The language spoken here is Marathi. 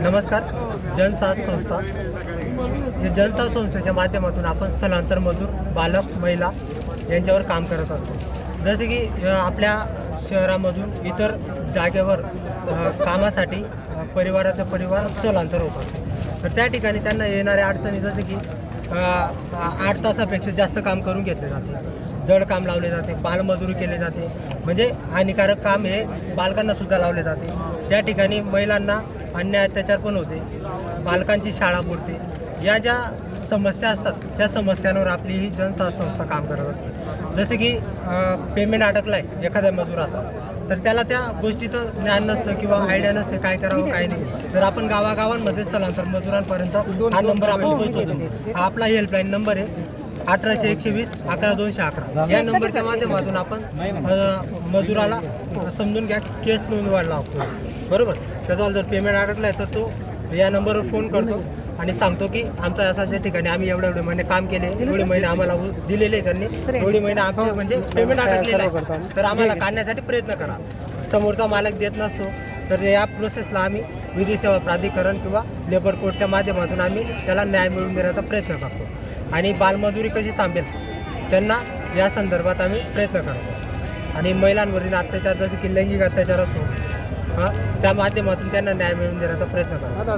नमस्कार. जनसाथ संस्था जनसाथ संस्थेच्या माध्यमातून आपण स्थलांतर मजूर, बालक, महिला यांच्यावर काम करत असतो. जसे की आपल्या शहरामधून इतर जागेवर कामासाठी परिवाराचा परिवार स्थलांतर होत असतो. तर त्या ठिकाणी त्यांना येणाऱ्या अडचणी जसे की 8 तासापेक्षा जास्त काम करून घेतले जाते, जड काम लावले जाते, बालमजुरी केली जाते, म्हणजे हानिकारक काम हे बालकांना सुद्धा लावले जाते. त्या ठिकाणी महिलांना अन्याय अत्याचार पण होते, बालकांची शाळा बुडते. या ज्या समस्या असतात त्या समस्यांवर आपली ही जनसाथ संस्था काम करत असते. जसे की पेमेंट अडकला आहे एखाद्या मजुराचा, तर त्याला त्या गोष्टीचं ज्ञान नसतं किंवा आयडिया नसते काय करावं काय नाही. तर आपण गावागावांमध्ये स्थलांतर मजुरांपर्यंत हा नंबर आपण पोहोचवतो. हा आपला हेल्पलाईन नंबर आहे 1821 11 211. या नंबरच्या माध्यमातून आपण मजुराला समजून घ्या केस नोंदवायला लावतो, बरोबर. त्याचा जर पेमेंट अडकला आहे तर तो या नंबरवर फोन करतो आणि सांगतो की आमचा असाच्या ठिकाणी आम्ही एवढे महिने काम केले, एवढे महिने आम्हाला दिलेले त्यांनी, एवढे महिने आमचे म्हणजे पेमेंट अडकलेलं आहे, तर आम्हाला काढण्यासाठी प्रयत्न करा. समोरचा मालक देत नसतो तर या प्रोसेसला आम्ही विधी सेवा प्राधिकरण किंवा लेबर कोर्टच्या माध्यमातून आम्ही त्याला न्याय मिळवून देण्याचा प्रयत्न करतो. आणि बालमजुरी कशी थांबेल त्यांना या संदर्भात आम्ही प्रयत्न करतो. आणि महिलांवरील अत्याचार जसे की लैंगिक अत्याचार असो त्या माध्यमातून त्यांना न्याय मिळवून देण्याचा प्रयत्न करतो.